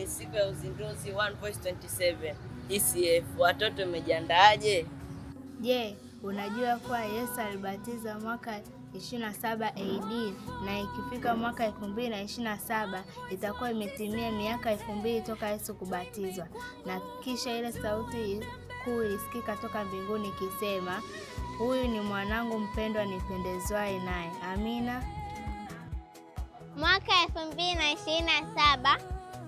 ni siku ya uzinduzi One Voice 27 ECF. Watoto umejiandaaje? Je, unajua kuwa Yesu alibatizwa mwaka 27 AD na ikifika mwaka 2027 itakuwa imetimia miaka 2000 toka Yesu kubatizwa. Na kisha ile sauti kuu ilisikika toka mbinguni ikisema, huyu ni mwanangu mpendwa nipendezwaye naye. Amina. Mwaka 2027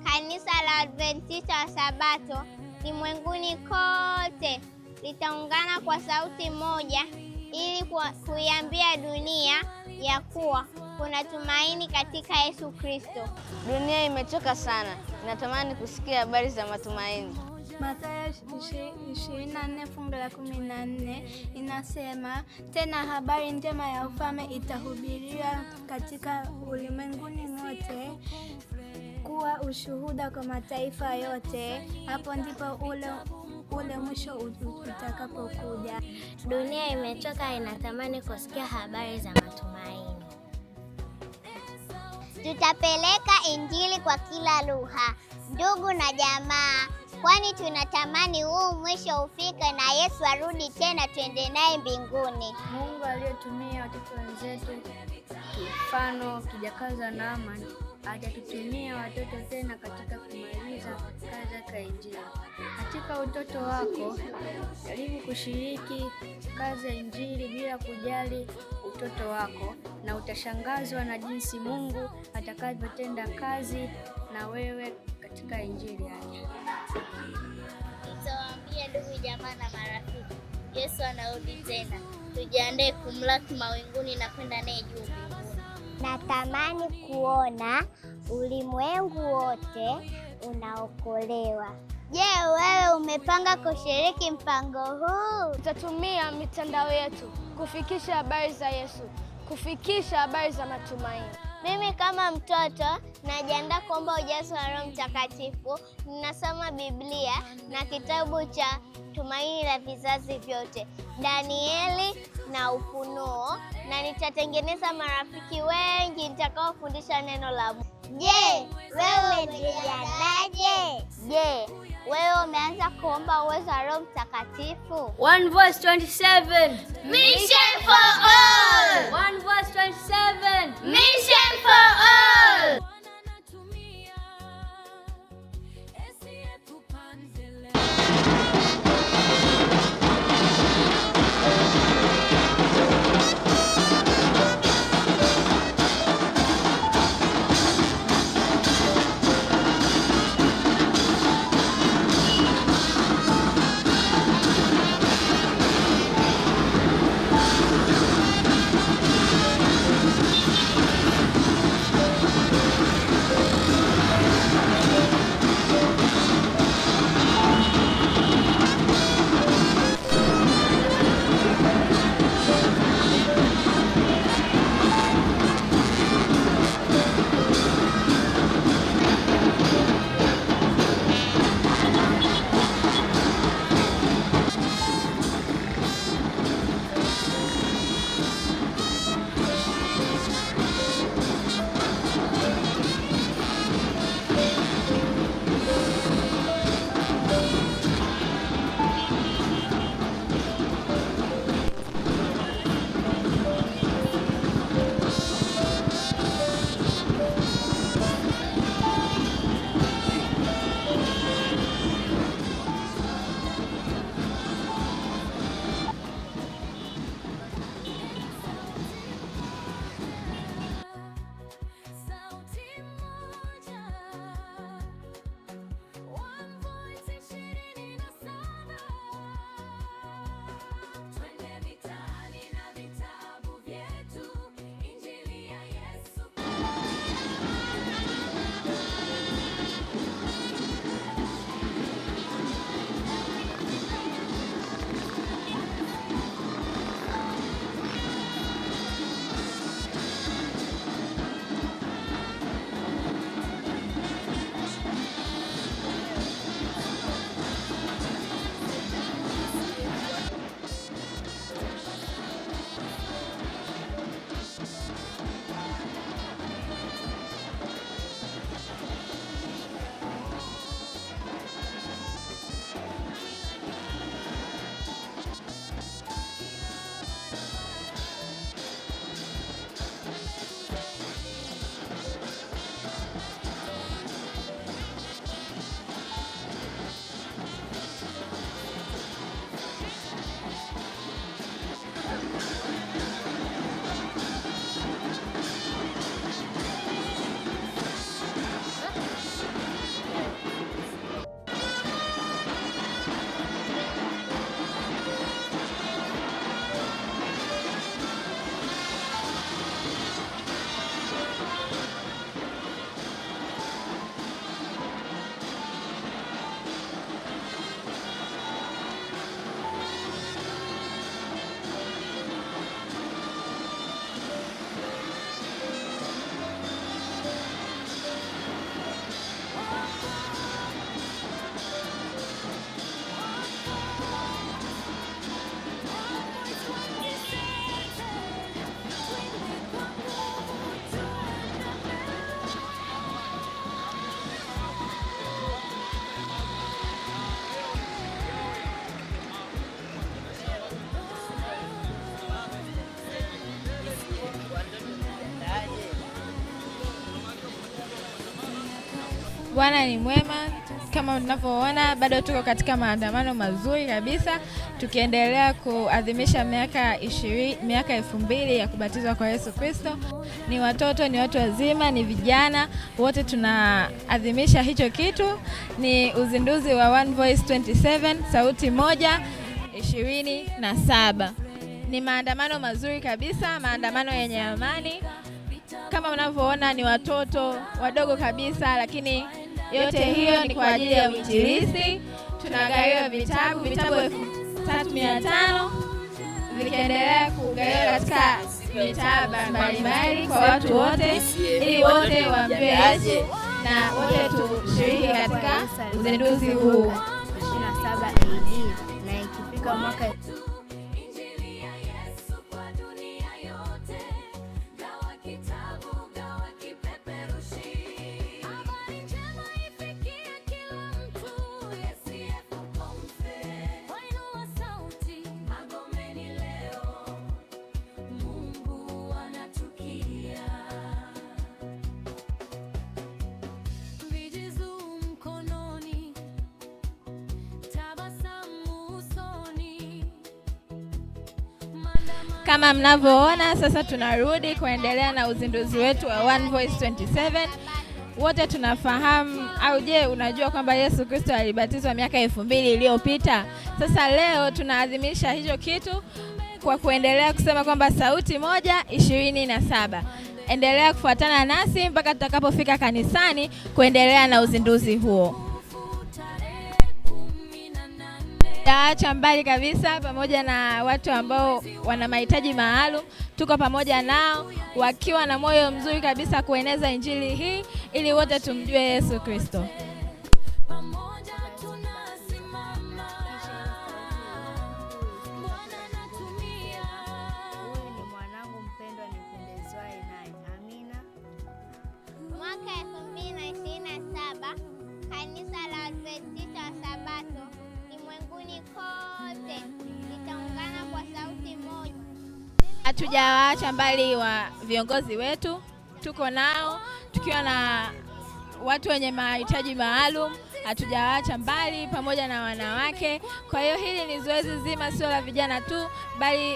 kanisa la Adventista wa Sabato ulimwenguni kote litaungana kwa sauti moja ili kuiambia dunia ya kuwa kuna tumaini katika Yesu Kristo. Dunia imechoka sana, inatamani kusikia habari za matumaini. Mathayo 24 fungu la 14 inasema, tena habari njema ya ufalme itahubiriwa katika ulimwenguni mote kuwa ushuhuda kwa mataifa yote, hapo ndipo ule mwisho utakapokuja. Dunia imechoka, inatamani kusikia habari za matumaini. Tutapeleka Injili kwa kila lugha, ndugu na jamaa, kwani tunatamani huu mwisho ufike na Yesu arudi tena tuende naye mbinguni. Mungu aliyetumia watoto wenzetu mfano kijakaza na Naamani hajatutumia watoto tena katika kumaliza kazi ya Injili. Katika utoto wako jaribu kushiriki kazi ya Injili bila kujali utoto wako, na utashangazwa na jinsi Mungu atakavyotenda kazi na wewe katika Injili yake. Nitawaambia ndugu jamaa na marafiki, Yesu anarudi tena. Tujiandae kumlaki mawinguni na kwenda naye juu mbinguni. Natamani kuona ulimwengu wote unaokolewa. Je, wewe umepanga kushiriki mpango huu? Tutatumia mitandao yetu kufikisha habari za Yesu, kufikisha habari za matumaini. Mimi kama mtoto najiandaa kuomba ujazo wa Roho Mtakatifu. Ninasoma Biblia na kitabu cha Tumaini la Vizazi Vyote, Danieli na Ufunuo, na nitatengeneza marafiki wengi nitakaofundisha neno la Mungu. Je, wewe umejiandaje? Je, wewe umeanza kuomba uwezo wa Roho Mtakatifu? One Voice 27. Mission for all. One Voice 27. Mission for all. Bwana ni mwema. Kama tunavyoona bado tuko katika maandamano mazuri kabisa, tukiendelea kuadhimisha miaka 2000 ya kubatizwa kwa Yesu Kristo. Ni watoto, ni watu wazima, ni vijana, wote tunaadhimisha hicho kitu. Ni uzinduzi wa One Voice 27, sauti moja 27. Ni maandamano mazuri kabisa, maandamano yenye amani. Kama mnavyoona ni watoto wadogo kabisa, lakini yote hiyo ni kwa ajili ya uinjilisti. Tunagawiwa vitabu 3500 vikiendelea kugaiwa katika mitaa mbalimbali kwa watu wote, ili wote wamjue Yesu na wote tushiriki katika uzinduzi huu. 27 AD na ikifika mwaka Kama mnavyoona sasa tunarudi kuendelea na uzinduzi wetu wa One Voice 27. Wote tunafahamu au je, unajua kwamba Yesu Kristo alibatizwa miaka 2000 iliyopita? Sasa leo tunaadhimisha hicho kitu kwa kuendelea kusema kwamba sauti moja 27. Endelea kufuatana nasi mpaka tutakapofika kanisani kuendelea na uzinduzi huo. Taacha mbali kabisa pamoja na watu ambao wana mahitaji maalum. Tuko pamoja nao wakiwa na moyo mzuri kabisa kueneza injili hii ili wote tumjue Yesu Kristo. Mwaka 2027 kanisa la Adventista wa Sabato ulimwenguni kote litaungana kwa sauti moja. Hatujawaacha mbali wa viongozi wetu, tuko nao tukiwa na watu wenye mahitaji maalum, hatujawaacha mbali pamoja na wanawake. Kwa hiyo hili ni zoezi zima, sio la vijana tu, bali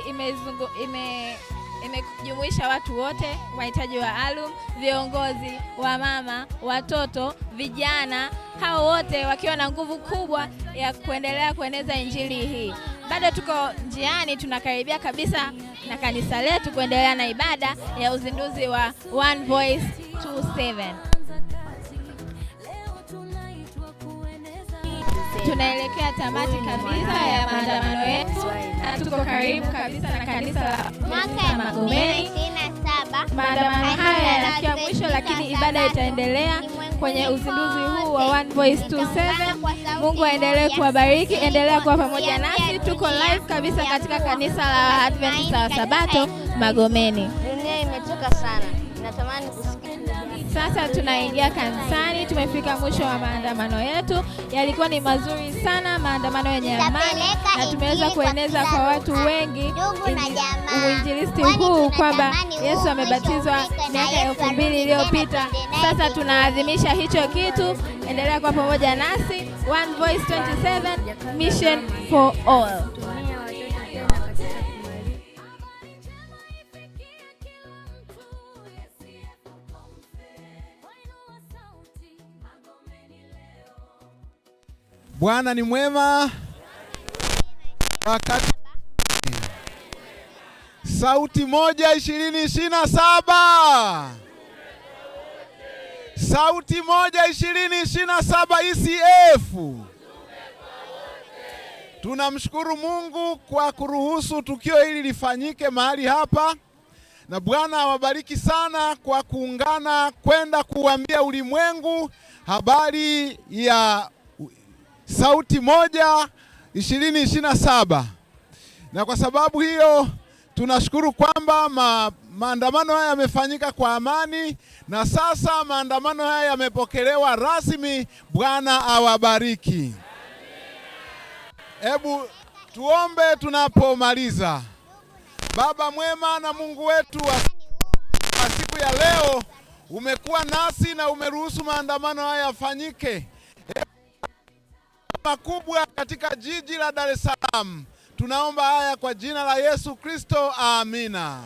imejumuisha watu wote mahitaji maalum, viongozi, wamama, watoto, vijana, hao wote wakiwa na nguvu kubwa ya kuendelea kueneza injili hii. Bado tuko njiani, tunakaribia kabisa na kanisa letu kuendelea na ibada ya uzinduzi wa One Voice 27. Tunaelekea tamati kabisa ya maandamano yetu na tuko karibu kabisa na kanisa la Magomeni. Maandamano haya yanafikia mwisho, lakini ibada itaendelea kwenye uzinduzi huu wa One Voice 27. Mungu aendelee kuwabariki, endelea kuwa pamoja nasi. Tuko live kabisa katika kanisa la Adventista wa Sabato Magomeni. Dunia imechoka sana, natamani kusikia. Sasa tunaingia kanisani, tumefika mwisho wa maandamano yetu. Yalikuwa ni mazuri sana, maandamano yenye amani, na tumeweza kueneza kwa watu wengi uinjilisti huu kwamba Yesu amebatizwa miaka 2000 iliyopita. Sasa tunaadhimisha hicho kitu. Endelea kwa pamoja nasi. One Voice 27, mission for all. Bwana ni mwema. Wakati sauti moja 2027. Sauti moja 2027 ECF. Tunamshukuru Mungu kwa kuruhusu tukio hili lifanyike mahali hapa, na Bwana awabariki sana kwa kuungana kwenda kuambia ulimwengu habari ya sauti moja 2027. Na kwa sababu hiyo tunashukuru kwamba maandamano haya yamefanyika kwa amani, na sasa maandamano haya yamepokelewa rasmi. Bwana awabariki. Hebu tuombe tunapomaliza. Baba mwema na Mungu wetu wa siku ya leo, umekuwa nasi na umeruhusu maandamano haya yafanyike makubwa katika jiji la Dar es Salaam. Tunaomba haya kwa jina la Yesu Kristo, amina.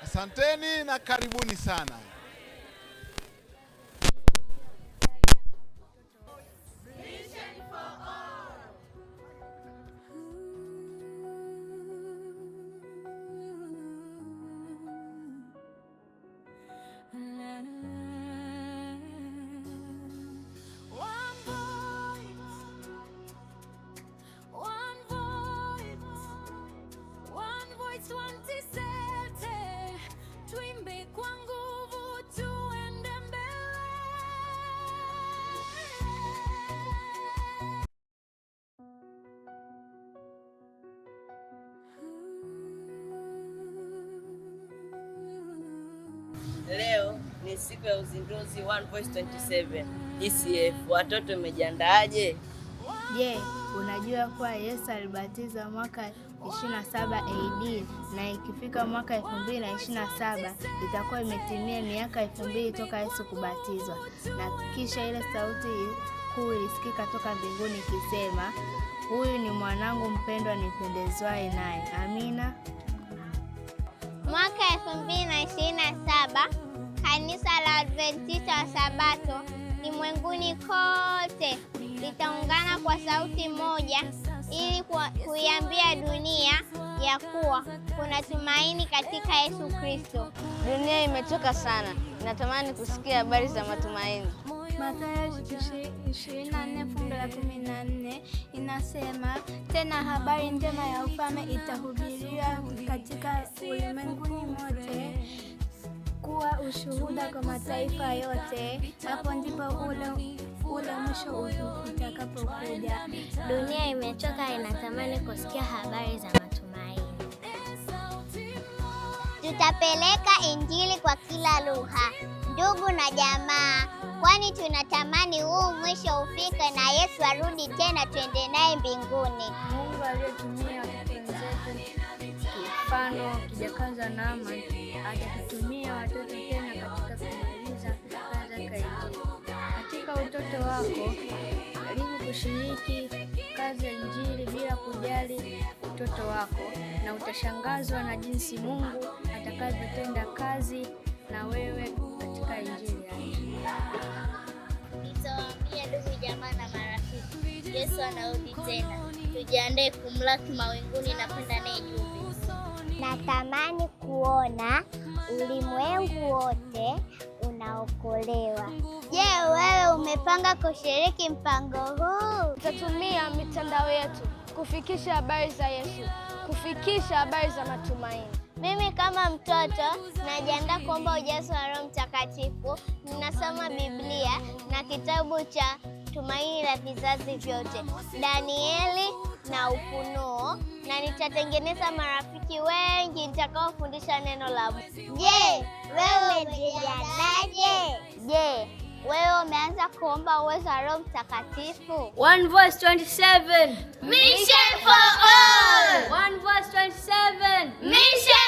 Asanteni na karibuni sana. Leo ni siku ya uzinduzi One Voice 27 ECF. Watoto mmejiandaaje? Je, unajua kuwa Yesu alibatizwa mwaka 27 AD na ikifika mwaka 2027 itakuwa imetimia miaka 2000 toka Yesu kubatizwa. Na kisha ile sauti kuu ilisikika toka mbinguni ikisema, huyu ni mwanangu mpendwa nipendezwaye naye. Amina. Mwaka 2027 kanisa la Adventista wa Sabato ulimwenguni kote litaungana kwa sauti moja ili kuiambia dunia ya kuwa kuna tumaini katika Yesu Kristo. Dunia imechoka sana, natamani kusikia habari za matumaini. Mathayo 24:14 inasema, tena habari njema ya ufalme itahubiriwa katika ulimwenguni mote kuwa ushuhuda kwa mataifa yote, hapo ndipo ule mwisho utakapokuja. Dunia imechoka, inatamani kusikia habari za matumaini. Tutapeleka Injili kwa kila lugha, ndugu na jamaa, kwani tunatamani huu mwisho ufike na Yesu arudi tena tuende naye mbinguni. Mungu aliyetumia watoto wenzetu mfano kijakaza Naamani atatutumia watoto tena katika kumaliza kazi ya Injili. Katika utoto wako jaribu kushiriki kazi ya Injili bila kujali utoto wako, na utashangazwa na jinsi Mungu atakavyotenda kazi na wewe katika Injili yake. Nitawaambia ndugu, jamaa na marafiki, Yesu anarudi tena. Tujiandae kumlaki mawinguni na kwenda naye juu. Natamani kuona ulimwengu wote unaokolewa. Je, wewe umepanga kushiriki mpango huu? Tutatumia mitandao yetu kufikisha habari za Yesu, kufikisha habari za matumaini. Mimi kama mtoto najiandaa kuomba ujazo wa Roho Mtakatifu. Ninasoma Biblia na kitabu cha Tumaini la Vizazi Vyote, Danieli na Ufunuo, na nitatengeneza marafiki wengi nitakaofundisha neno la Mungu. Je, wewe umejiandaje? Je, wewe umeanza kuomba uwezo wa Roho Mtakatifu? One Voice 27. Mission for all. One Voice 27. Mission